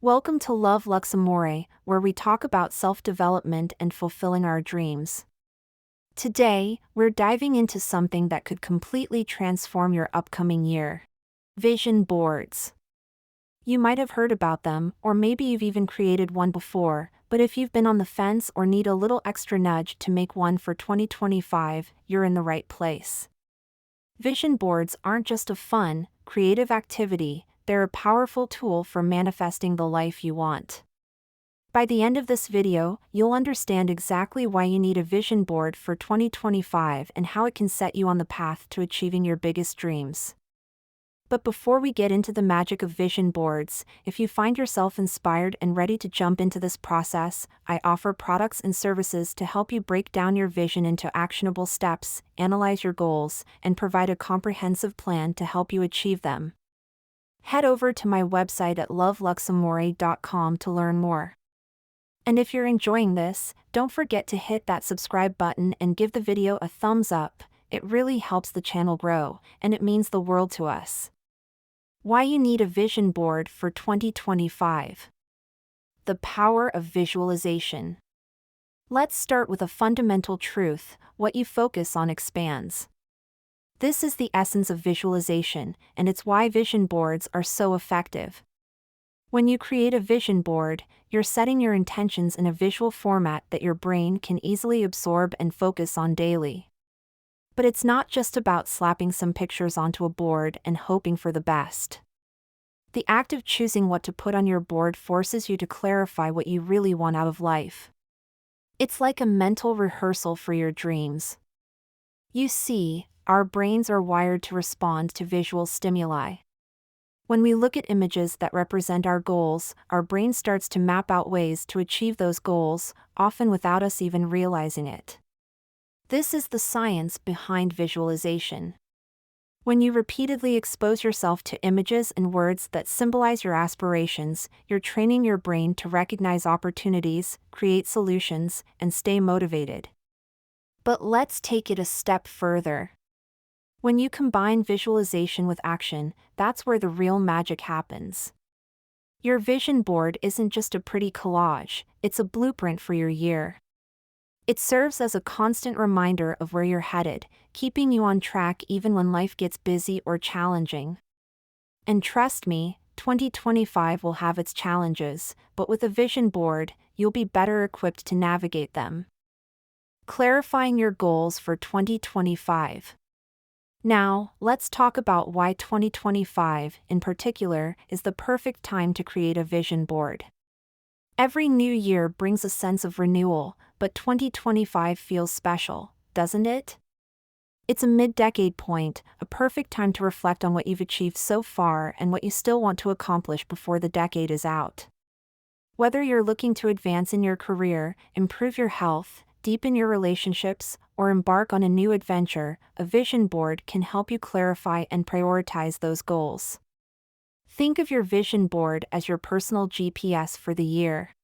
Welcome to Love Lux Amore, where we talk about self-development and fulfilling our dreams. Today, we're diving into something that could completely transform your upcoming year: vision boards. You might have heard about them, or maybe you've even created one before, but if you've been on the fence or need a little extra nudge to make one for 2025, you're in the right place. Vision boards aren't just a fun, creative activity. They're a powerful tool for manifesting the life you want. By the end of this video, you'll understand exactly why you need a vision board for 2025 and how it can set you on the path to achieving your biggest dreams. But before we get into the magic of vision boards, if you find yourself inspired and ready to jump into this process, I offer products and services to help you break down your vision into actionable steps, analyze your goals, and provide a comprehensive plan to help you achieve them. Head over to my website at loveluxamore.com to learn more. And if you're enjoying this, don't forget to hit that subscribe button and give the video a thumbs up. It really helps the channel grow, and it means the world to us. Why you need a vision board for 2025. The power of visualization. Let's start with a fundamental truth: what you focus on expands. This is the essence of visualization, and it's why vision boards are so effective. When you create a vision board, you're setting your intentions in a visual format that your brain can easily absorb and focus on daily. But it's not just about slapping some pictures onto a board and hoping for the best. The act of choosing what to put on your board forces you to clarify what you really want out of life. It's like a mental rehearsal for your dreams. You see, our brains are wired to respond to visual stimuli. When we look at images that represent our goals, our brain starts to map out ways to achieve those goals, often without us even realizing it. This is the science behind visualization. When you repeatedly expose yourself to images and words that symbolize your aspirations, you're training your brain to recognize opportunities, create solutions, and stay motivated. But let's take it a step further. When you combine visualization with action, that's where the real magic happens. Your vision board isn't just a pretty collage, it's a blueprint for your year. It serves as a constant reminder of where you're headed, keeping you on track even when life gets busy or challenging. And trust me, 2025 will have its challenges, but with a vision board, you'll be better equipped to navigate them. Clarifying your goals for 2025. Now, let's talk about why 2025, in particular, is the perfect time to create a vision board. Every new year brings a sense of renewal, but 2025 feels special, doesn't it? It's a mid-decade point, a perfect time to reflect on what you've achieved so far and what you still want to accomplish before the decade is out. Whether you're looking to advance in your career, improve your health, deepen your relationships, or embark on a new adventure, a vision board can help you clarify and prioritize those goals. Think of your vision board as your personal GPS for the year.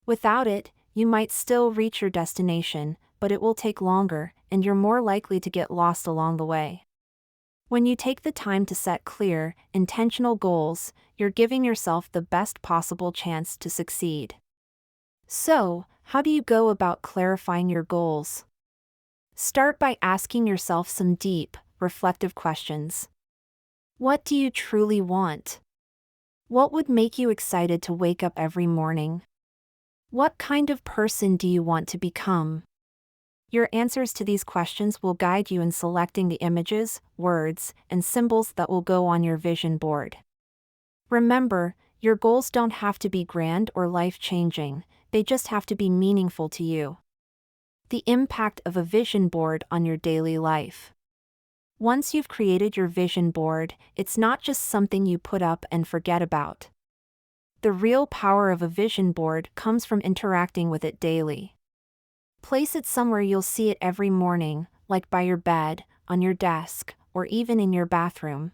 Without it, you might still reach your destination, but it will take longer, and you're more likely to get lost along the way. When you take the time to set clear, intentional goals, you're giving yourself the best possible chance to succeed. So, how do you go about clarifying your goals? Start by asking yourself some deep, reflective questions. What do you truly want? What would make you excited to wake up every morning? What kind of person do you want to become? Your answers to these questions will guide you in selecting the images, words, and symbols that will go on your vision board. Remember, your goals don't have to be grand or life-changing, they just have to be meaningful to you. The impact of a vision board on your daily life. Once you've created your vision board, it's not just something you put up and forget about. The real power of a vision board comes from interacting with it daily. Place it somewhere you'll see it every morning, like by your bed, on your desk, or even in your bathroom.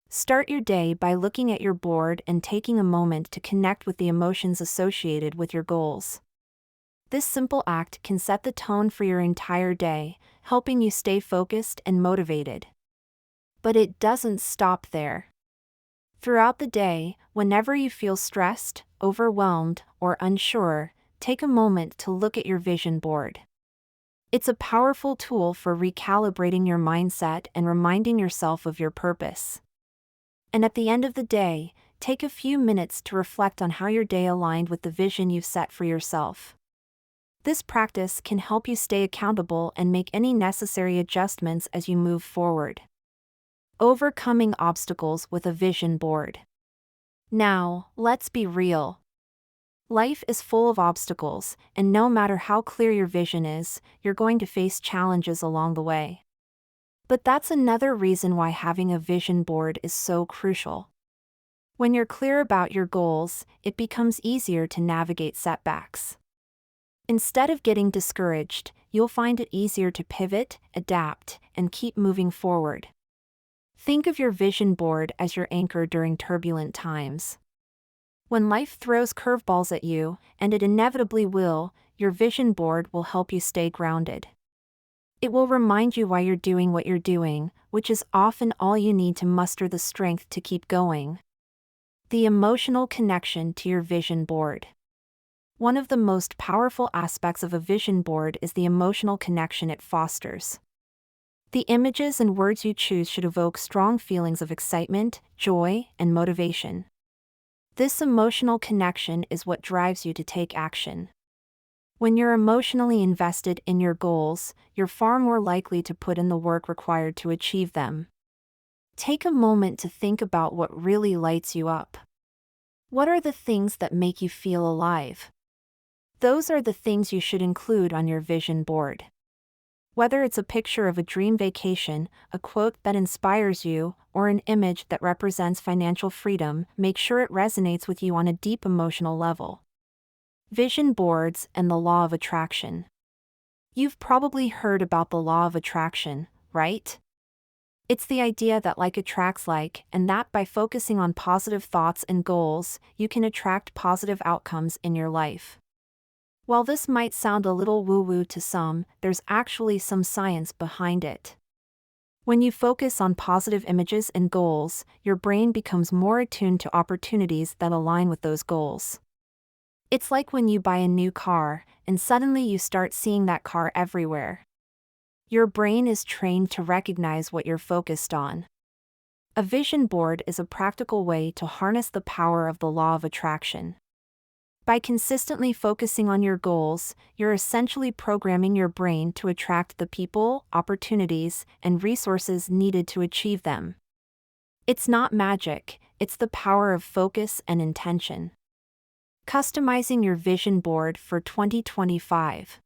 Start your day by looking at your board and taking a moment to connect with the emotions associated with your goals. This simple act can set the tone for your entire day, helping you stay focused and motivated. But it doesn't stop there. Throughout the day, whenever you feel stressed, overwhelmed, or unsure, take a moment to look at your vision board. It's a powerful tool for recalibrating your mindset and reminding yourself of your purpose. And at the end of the day, take a few minutes to reflect on how your day aligned with the vision you've set for yourself. This practice can help you stay accountable and make any necessary adjustments as you move forward. Overcoming obstacles with a vision board. Now, let's be real. Life is full of obstacles, and no matter how clear your vision is, you're going to face challenges along the way. But that's another reason why having a vision board is so crucial. When you're clear about your goals, it becomes easier to navigate setbacks. Instead of getting discouraged, you'll find it easier to pivot, adapt, and keep moving forward. Think of your vision board as your anchor during turbulent times. When life throws curveballs at you, and it inevitably will, your vision board will help you stay grounded. It will remind you why you're doing what you're doing, which is often all you need to muster the strength to keep going. The emotional connection to your vision board. One of the most powerful aspects of a vision board is the emotional connection it fosters. The images and words you choose should evoke strong feelings of excitement, joy, and motivation. This emotional connection is what drives you to take action. When you're emotionally invested in your goals, you're far more likely to put in the work required to achieve them. Take a moment to think about what really lights you up. What are the things that make you feel alive? Those are the things you should include on your vision board. Whether it's a picture of a dream vacation, a quote that inspires you, or an image that represents financial freedom, make sure it resonates with you on a deep emotional level. Vision boards and the law of attraction. You've probably heard about the law of attraction, right? It's the idea that like attracts like, and that by focusing on positive thoughts and goals, you can attract positive outcomes in your life. While this might sound a little woo-woo to some, there's actually some science behind it. When you focus on positive images and goals, your brain becomes more attuned to opportunities that align with those goals. It's like when you buy a new car, and suddenly you start seeing that car everywhere. Your brain is trained to recognize what you're focused on. A vision board is a practical way to harness the power of the law of attraction. By consistently focusing on your goals, you're essentially programming your brain to attract the people, opportunities, and resources needed to achieve them. It's not magic, it's the power of focus and intention. Customizing your vision board for 2025.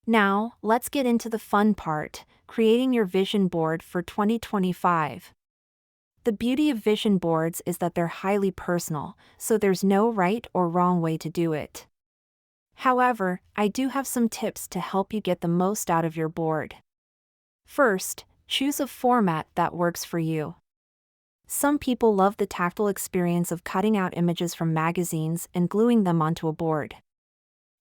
Now, let's get into the fun part, creating your vision board for 2025. The beauty of vision boards is that they're highly personal, so there's no right or wrong way to do it. However, I do have some tips to help you get the most out of your board. First, choose a format that works for you. Some people love the tactile experience of cutting out images from magazines and gluing them onto a board.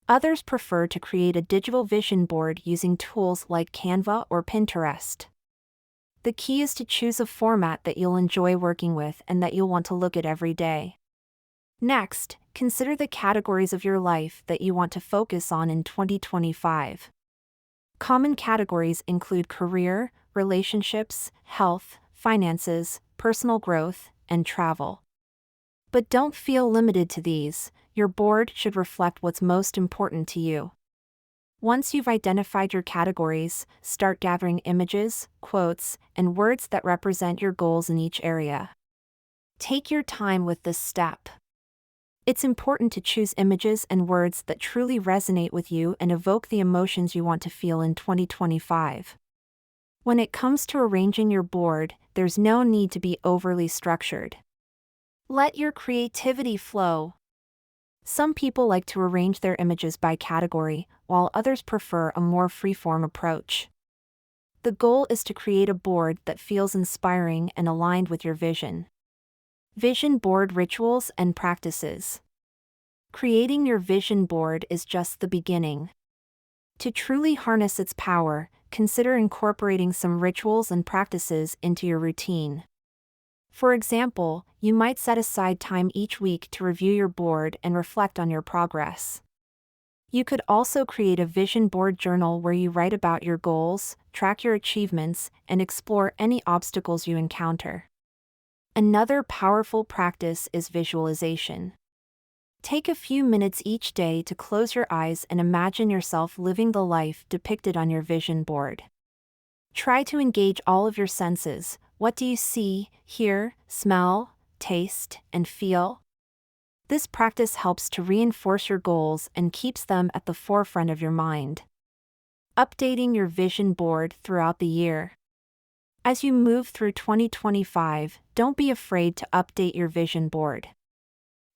Others prefer to create a digital vision board using tools like Canva or Pinterest. The key is to choose a format that you'll enjoy working with and that you'll want to look at every day. Next, consider the categories of your life that you want to focus on in 2025. Common categories include career, relationships, health, finances, personal growth, and travel. But don't feel limited to these, your board should reflect what's most important to you. Once you've identified your categories, start gathering images, quotes, and words that represent your goals in each area. Take your time with this step. It's important to choose images and words that truly resonate with you and evoke the emotions you want to feel in 2025. When it comes to arranging your board, there's no need to be overly structured. Let your creativity flow. Some people like to arrange their images by category, while others prefer a more free-form approach. The goal is to create a board that feels inspiring and aligned with your vision. Vision board rituals and practices. Creating your vision board is just the beginning. To truly harness its power, consider incorporating some rituals and practices into your routine. For example, you might set aside time each week to review your board and reflect on your progress. You could also create a vision board journal where you write about your goals, track your achievements, and explore any obstacles you encounter. Another powerful practice is visualization. Take a few minutes each day to close your eyes and imagine yourself living the life depicted on your vision board. Try to engage all of your senses. What do you see, hear, smell, taste, and feel? This practice helps to reinforce your goals and keeps them at the forefront of your mind. Updating your vision board throughout the year. As you move through 2025, don't be afraid to update your vision board.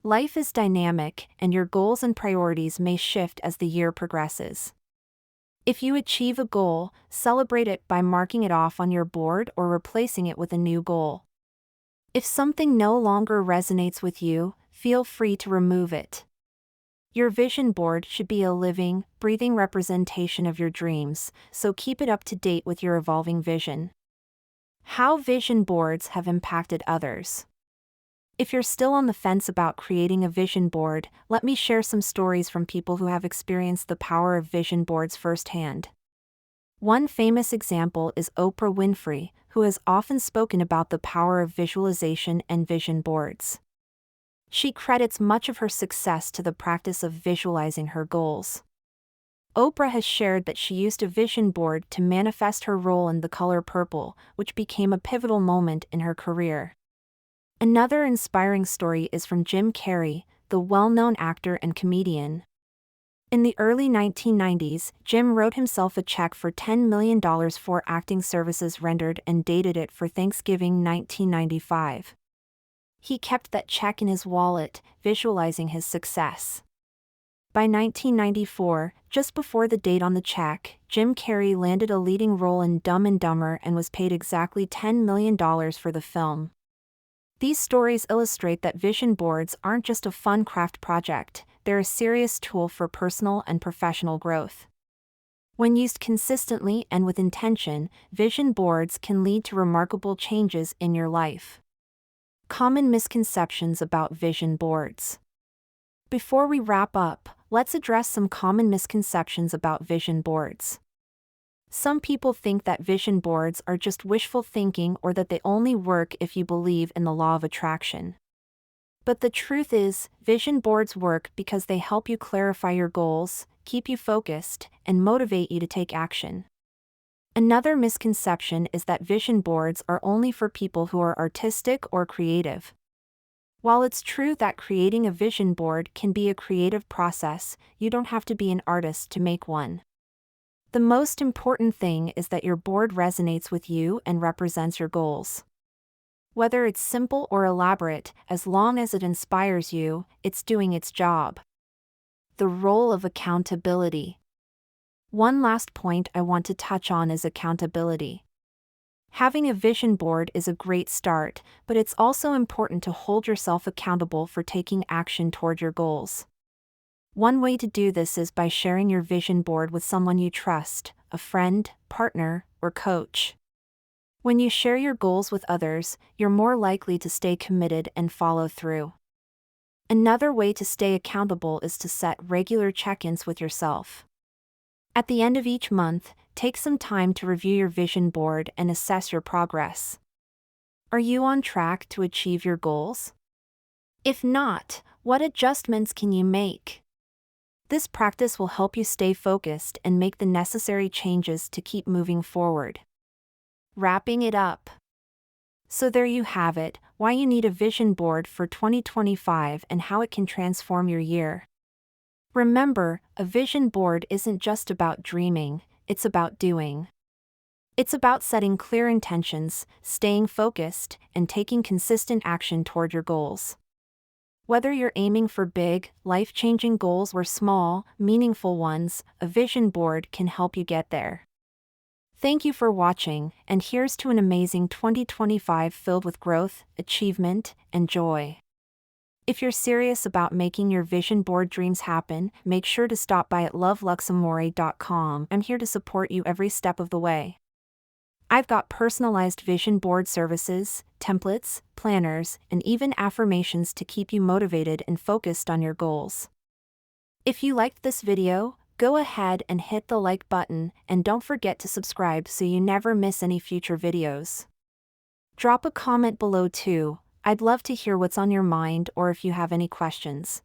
Life is dynamic, and your goals and priorities may shift as the year progresses. If you achieve a goal, celebrate it by marking it off on your board or replacing it with a new goal. If something no longer resonates with you, feel free to remove it. Your vision board should be a living, breathing representation of your dreams, so keep it up to date with your evolving vision. How vision boards have impacted others. If you're still on the fence about creating a vision board, let me share some stories from people who have experienced the power of vision boards firsthand. One famous example is Oprah Winfrey, who has often spoken about the power of visualization and vision boards. She credits much of her success to the practice of visualizing her goals. Oprah has shared that she used a vision board to manifest her role in The Color Purple, which became a pivotal moment in her career. Another inspiring story is from Jim Carrey, the well-known actor and comedian. In the early 1990s, Jim wrote himself a check for $10 million for acting services rendered and dated it for Thanksgiving 1995. He kept that check in his wallet, visualizing his success. By 1994, just before the date on the check, Jim Carrey landed a leading role in Dumb and Dumber and was paid exactly $10 million for the film. These stories illustrate that vision boards aren't just a fun craft project, they're a serious tool for personal and professional growth. When used consistently and with intention, vision boards can lead to remarkable changes in your life. Common misconceptions about vision boards. Before we wrap up, let's address some common misconceptions about vision boards. Some people think that vision boards are just wishful thinking or that they only work if you believe in the law of attraction. But the truth is, vision boards work because they help you clarify your goals, keep you focused, and motivate you to take action. Another misconception is that vision boards are only for people who are artistic or creative. While it's true that creating a vision board can be a creative process, you don't have to be an artist to make one. The most important thing is that your board resonates with you and represents your goals. Whether it's simple or elaborate, as long as it inspires you, it's doing its job. The role of accountability. One last point I want to touch on is accountability. Having a vision board is a great start, but it's also important to hold yourself accountable for taking action toward your goals. One way to do this is by sharing your vision board with someone you trust, a friend, partner, or coach. When you share your goals with others, you're more likely to stay committed and follow through. Another way to stay accountable is to set regular check-ins with yourself. At the end of each month, take some time to review your vision board and assess your progress. Are you on track to achieve your goals? If not, what adjustments can you make? This practice will help you stay focused and make the necessary changes to keep moving forward. Wrapping it up. So there you have it, why you need a vision board for 2025 and how it can transform your year. Remember, a vision board isn't just about dreaming, it's about doing. It's about setting clear intentions, staying focused, and taking consistent action toward your goals. Whether you're aiming for big, life-changing goals or small, meaningful ones, a vision board can help you get there. Thank you for watching, and here's to an amazing 2025 filled with growth, achievement, and joy. If you're serious about making your vision board dreams happen, make sure to stop by at loveluxeamore.com. I'm here to support you every step of the way. I've got personalized vision board services, templates, planners, and even affirmations to keep you motivated and focused on your goals. If you liked this video, go ahead and hit the like button, and don't forget to subscribe so you never miss any future videos. Drop a comment below too. I'd love to hear what's on your mind or if you have any questions.